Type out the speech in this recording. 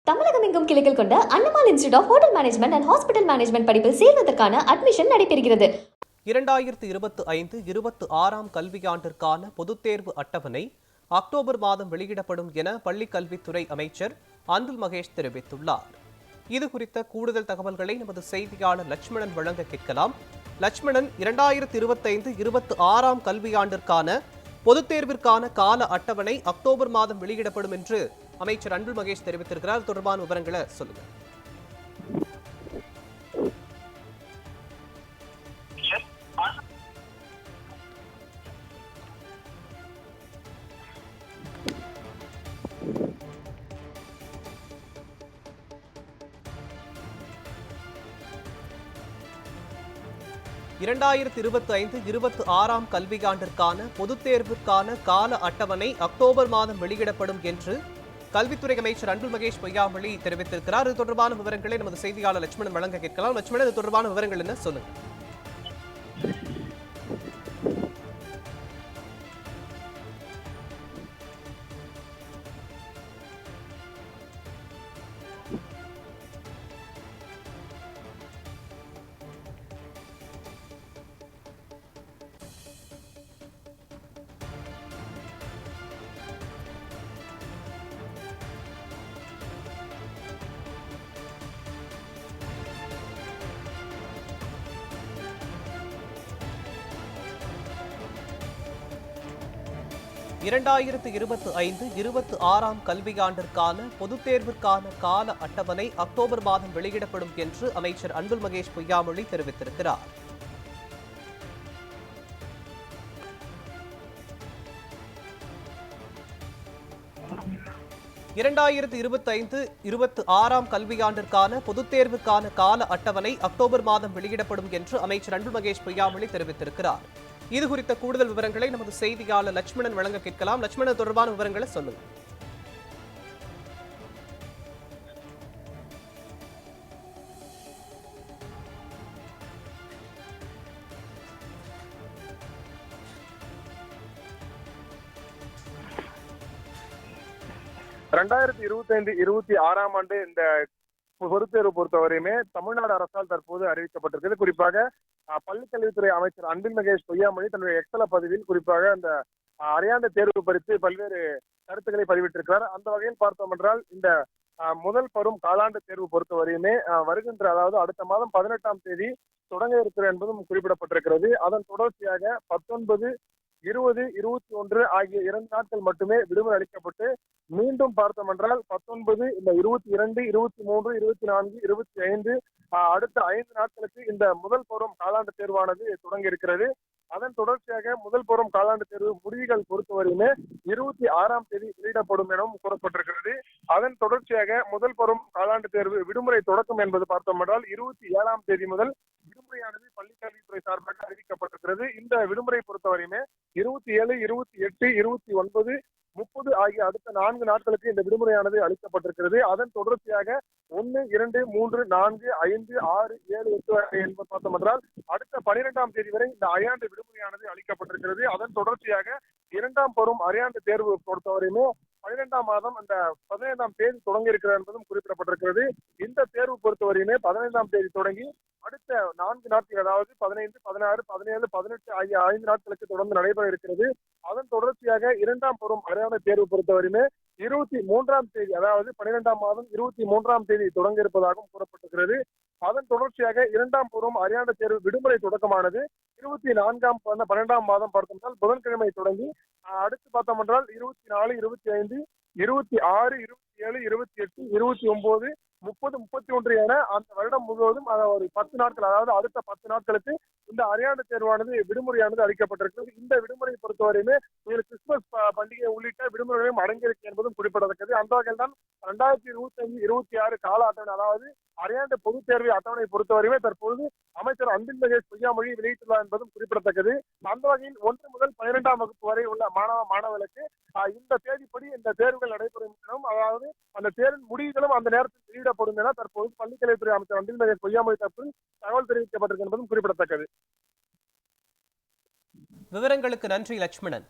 தமிழகம் எங்கும் கிளைகள் கொண்ட Annamal institute of hotel management and hospital management படிப்பில் சேர்வதற்கான அட்மிஷன் நடைபெறுகிறது. 2025-26 கல்வியாண்டிற்கான பொதுத் தேர்வு அட்டவணை அக்டோபர் மாதம் வெளியிடப்படும் என பள்ளிக் கல்வித்துறை அமைச்சர் அன்பில் மகேஷ் தெரிவித்துள்ளார். இது குறித்த கூடுதல் தகவல்களை நமது செய்தியாளர் லட்சுமணன் வழங்க கேட்கலாம். லட்சுமணன், 2025-26 கல்வியாண்டிற்கான பொதுத் தேர்விற்கான கால அட்டவணை அக்டோபர் மாதம் வெளியிடப்படும் என்று அமைச்சர் அன்பில் மகேஷ் தெரிவித்திருக்கிறார். தொடர்பான விவரங்களை சொல்லுங்க. இரண்டாயிரத்தி 25-26 கல்வியாண்டிற்கான பொதுத் தேர்விற்கான கால அட்டவணை அக்டோபர் மாதம் வெளியிடப்படும் என்று கல்வித்துறை அமைச்சர் அன்பில் மகேஷ் பொய்யாமொழி தெரிவித்திருக்கிறார். இது தொடர்பான விவரங்களை நமது செய்தியாளர் லட்சுமணன் வழங்க கேட்கலாம். லட்சுமணன், இது தொடர்பான விவரங்கள் என்ன சொல்லுங்க. இரண்டாயிரத்து 25-26 கல்வியாண்டிற்கான பொதுத் தேர்விற்கான கால அட்டவணை அக்டோபர் மாதம் வெளியிடப்படும் என்று அமைச்சர் அன்பில் மகேஷ் பொய்யாமொழி தெரிவித்திருக்கிறார். இரண்டாயிரத்து 25-26 கல்வியாண்டிற்கான பொதுத் தேர்வுக்கான கால அட்டவணை அக்டோபர் மாதம் வெளியிடப்படும் என்று அமைச்சர் அன்பில் மகேஷ் பொய்யாமொழி தெரிவித்திருக்கிறார். இது குறித்த கூடுதல் விவரங்களை நமது செய்தியாளர் லட்சுமணன் வழங்க கேட்கலாம். லட்சுமணன், தொடர்பான விவரங்களை சொல்லுங்க. ரெண்டாயிரத்தி 25-26 ஆண்டு இந்த பொதுத்தேர்வு பொறுத்தவரையுமே தமிழ்நாடு அரசால் தற்போது அறிவிக்கப்பட்டிருக்கிறது. குறிப்பாக பள்ளிக்கல்வித்துறை அமைச்சர் அன்பில் மகேஷ் பொய்யாமொழி தன்னுடைய எக்ஸல பதிவில் குறிப்பாக அந்த அரையாண்டு தேர்வு குறித்து பல்வேறு கருத்துக்களை பதிவிட்டிருக்கிறார். அந்த வகையில் பார்த்தோம் என்றால் இந்த முதல் பருவம் காலாண்டு தேர்வு பொறுத்தவரையுமே வருகின்ற, அதாவது அடுத்த மாதம் 18ஆம் தேதி தொடங்க இருக்கிறது என்பதும் குறிப்பிடப்பட்டிருக்கிறது. அதன் தொடர்ச்சியாக 19, 20, 21 ஆகிய 2 நாட்கள் மட்டுமே விடுமுறை அளிக்கப்பட்டு மீண்டும் பார்த்தோம் என்றால் 19, இந்த 22, 23, 24, 25 அடுத்த 5 நாட்களுக்கு இந்த முதல் பருவம் காலாண்டு தேர்வானது தொடங்க இருக்கிறது. அதன் தொடர்ச்சியாக முதல் பருவம் காலாண்டு தேர்வு முடிவுகள் பொறுத்தவரையுமே 26ஆம் தேதி வெளியிடப்படும் எனவும் கூறப்பட்டிருக்கிறது. அதன் தொடர்ச்சியாக முதல் பருவம் காலாண்டு தேர்வு விடுமுறை தொடக்கம் என்பது பார்த்தோம் என்றால் 27ஆம் தேதி முதல் விடுமுறையானது பள்ளிக்கல்வித்துறை சார்பாக அறிவிக்கப்பட்டிருக்கிறது. இந்த விடுமுறை பொறுத்தவரையுமே 27, 28, 29, 30 ஆகிய அடுத்த 4 நாட்களுக்கு இந்த விடுமுறையானது அளிக்கப்பட்டிருக்கிறது. அதன் தொடர்ச்சியாக 1, 2, 3, 4, 5, 6, 7, 8 என்பது பார்த்தோம் என்றால் அடுத்த 12ஆம் தேதி வரை இந்த அரையாண்டு விடுமுறையானது அளிக்கப்பட்டிருக்கிறது. அதன் தொடர்ச்சியாக 2ஆம் பருவம் அரையாண்டு தேர்வு பொறுத்தவரையுமே 12ஆம் மாதம் அந்த 15ஆம் தேதி தொடங்க இருக்கிறது என்பதும் குறிப்பிடப்பட்டிருக்கிறது. இந்த தேர்வு பொறுத்தவரையுமே 15ஆம் தேதி தொடங்கி அடுத்த 4 நாட்கள், அதாவது 15, 16, 17, 18 ஆகிய 5 நாட்களுக்கு தொடர்ந்து நடைபெற இருக்கிறது. அதன் தொடர்ச்சியாக 2ஆம் பருவம் அரையாண்டு தேர்வு பொறுத்தவரையுமே 23ஆம் தேதி, அதாவது 12ஆம் மாதம் 23ஆம் தேதி தொடங்க இருப்பதாகவும் கூறப்பட்டிருக்கிறது. அதன் தொடர்ச்சியாக 2ஆம் பருவம் அரையாண்டு தேர்வு விடுமுறை தொடக்கமானது 24ஆம் 12ஆம் மாதம் பார்த்தோம்னால் புதன்கிழமை தொடங்கி அடுத்து பார்த்தோம் என்றால் 24, 25, 26, 27, 28, 29, 30, 31 என அந்த வருடம் முழுவதும் ஒரு 10 நாட்கள், அதாவது அடுத்த 10 நாட்களுக்கு இந்த அரையாண்டு தேர்வானது விடுமுறையானது அளிக்கப்பட்டிருக்கிறது. இந்த விடுமுறை பொறுத்தவரையுமே இதில் கிறிஸ்துமஸ் பண்டிகை உள்ளிட்ட விடுமுறைகளையும் அடங்கியிருக்கு என்பதும் குறிப்பிடத்தக்கது. அந்த வகையில் தான் 2025-26 கால அட்டவணை, அதாவது அரையாண்டு பொதுத் தேர்வு அட்டவணை பொறுத்தவரையுமே தற்போது அமைச்சர் அன்பில் மகேஷ் பொய்யாமொழி வெளியிட்டுள்ளார் என்பதும் குறிப்பிடத்தக்கது. அந்த வகையில் 1 முதல் 12ஆம் வகுப்பு வரை உள்ள மாணவர்களுக்கு இந்த தேதிப்படி இந்த தேர்வுகள் நடைபெறும் எனவும், அதாவது அந்த தேர்வின் முடிவுகளும் அந்த நேரத்தில் வெளியிடப்படும் என தற்போது பள்ளிக்கல்வித்துறை அமைச்சர் அன்பில் மகேஷ் பொய்யாமொழி தரப்பில் தகவல் தெரிவிக்கப்பட்டிருக்கு என்பதும் குறிப்பிடத்தக்கது. விவரங்களுக்கு நன்றி லட்சுமணன்.